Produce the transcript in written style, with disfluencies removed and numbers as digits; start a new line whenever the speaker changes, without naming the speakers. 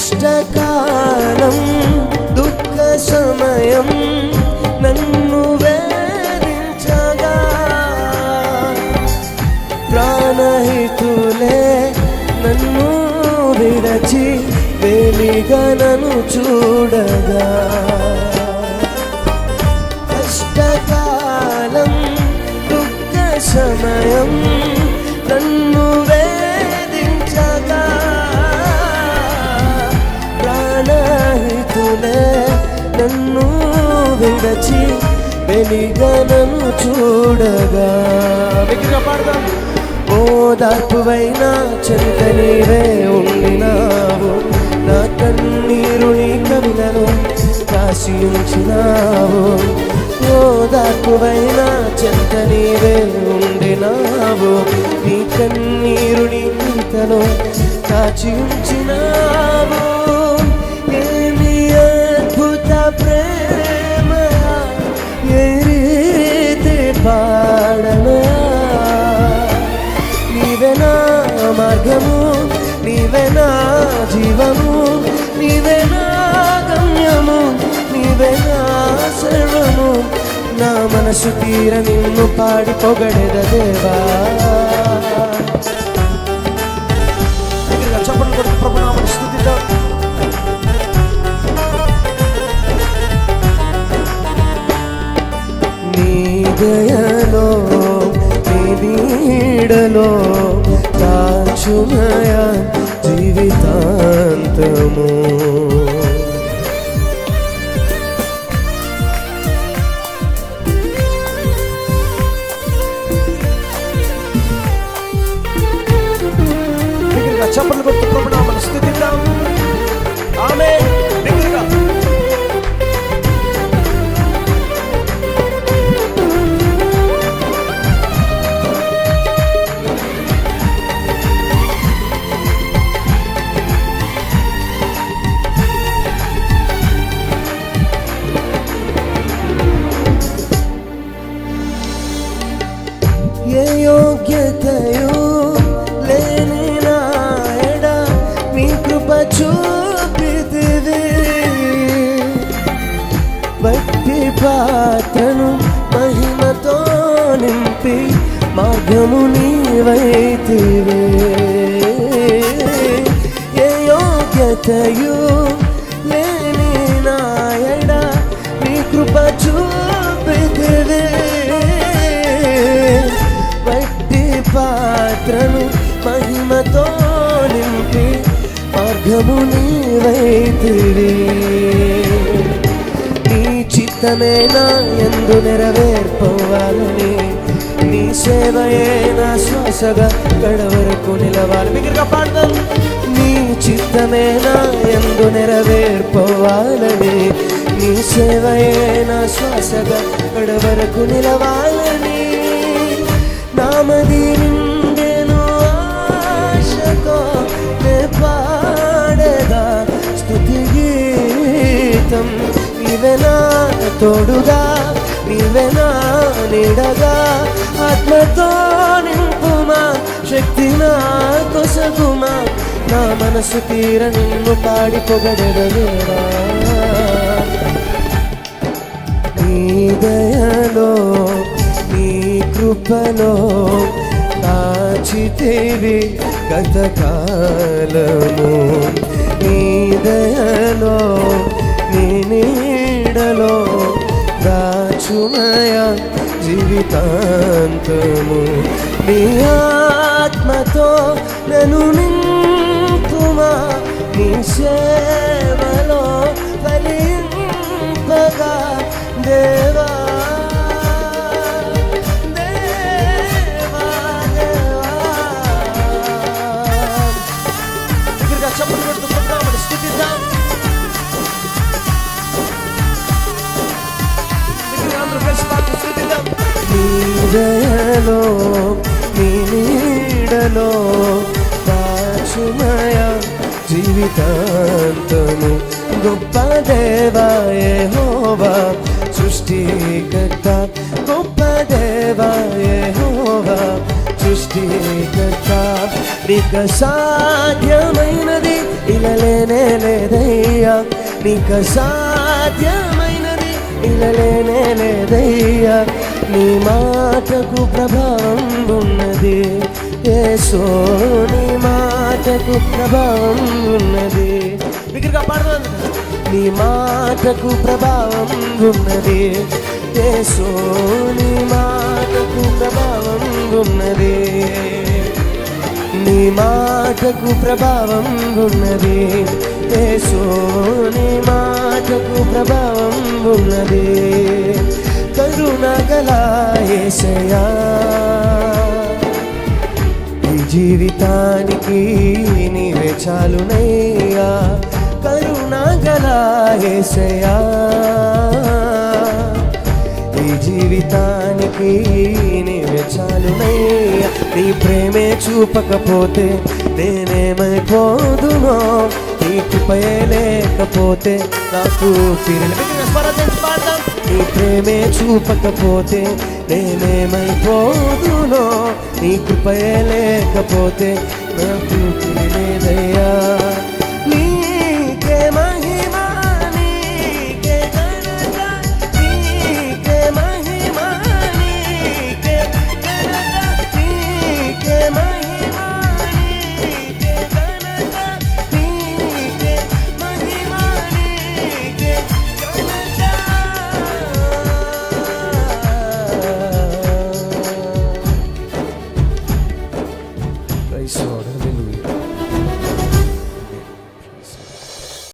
కష్టకాలం దుఃఖ సమయం నన్ను వేధించగా ప్రాణహితులే నన్ను విడచి వెలిగా నన్ను చూడగా కష్టకాలం దుఃఖ సమయం నన్ను వేధించగా ప్రాణహితులే నన్ను విడచి వెలిగా నన్ను చూడగా పాడదాం. ఓదార్పువైనా చెంత నీవే ఉండినావు, నా కన్నీరు నీ కవిలలో కాసి ఉంచినావు. ఓదార్పువైనా చెంత నీవే ఉండినావు, నీ కన్నీరు నీ కవితలో కాచి ఉంచినావు. ఏమి అద్భుత ప్రేమ, ఏ రీతి పాడనా. నీవే నా మార్గము, నీవే నా జీవము, నీవే నా గమ్యము, నీవే నా సర్వము. నా మనసు తీర నిన్ను పాడి పొగడెద దేవా. చెప్పండి కొడుకు ప్రభునామని స్తుతిద్దాం. నీ దయలో నీ నీడలో దాచుమయ జీవితాంతము. చెప్పలు కొట్టు ప్రభునామని స్తుతిద్దాం. ఆమేన్. దగ్గరగా ఏ యోగ్యతయు లేని నాయడ నీ కృప చూపితివి. భక్తి పాత్రను మహిమతో నింపి మార్గము నీవైతివి. ఏ యోగ్యతయు లేని నాయడ నీ కృప చూపితివి. పాత్రను మహిమతో నింపి మార్గము నీవైతివి. నీ చిత్తమే నా యందు నెరవేర్పోవాలని, నీ సేవయే నా శ్వాసగా గడవరకు నిలవాలి. మిగిలిగా పాడదాం. నీ చిత్తమే నా యందు నెరవేర్పోవాలని, నీ సేవయే నా శ్వాసగా గడవరకు నిలవాలని. నామది నిండెను ఆశతో నే పాడేదా స్తుతి గీతం. నీవే నా తోడుగా, నీవే నా నీడగా, ఆత్మతో నింపుమా, శక్తి నా కొసగుమా. నా మనసు తీర నిన్ను పాడి పొగడెదవేవా. నీ దయలో నీ కృపలో దాచితివి గతకాలము. నీ దయలో నీ నీడలో దాచుమయ జీవితాంతము. నీ ఆత్మతో నన్ను నింపుమా, నీ సేవలో ఫలింపగా దేవా. చెప్పలు కొడుతూ ప్రభునామని స్తుతిద్దాం. నీ దయలో నీ నీడలో దాచుమయ జీవితాంతము. గొప్ప దేవా యెహోవా సృష్టికర్త, గొప్ప దేవా యెహోవా సృష్టికర్త. నీకు సాధ్యమైనది ఇలా లేనే లేదయ్యా, నీకు సాధ్యమైనది ఇలా లేనే లేదయ్యా. నీ మాటకు ప్రభావం ఉన్నది యేసో, నీ మాటకు ప్రభావం ఉన్నది. దగ్గరగా పాడుతుంది. నీ మాటకు ప్రభావం ఉన్నది యేసో, నీ మాటకు ప్రభావం ఉన్నది. నీ మాటకు ప్రభావం ఉన్నది యేసో, నీ మాటకు ప్రభావం ఉన్నది. కరుణగల యేసయ్యా, ఈ జీవితానికి నీవే చాలునయ్యా. కరుణగల యేసయ్యా, ఈ జీవితానికి నీవే చాలునయ్యా. నీ ప్రేమే చూపకపోతే నేనేమైపోదునో, నీ కృపయే లేకపోతే నాకు పాడదాం. నీ ప్రేమే చూపకపోతే నేనేమైపోదునో, నీ కృపయే లేకపోతే నాకు లేదయ్యా.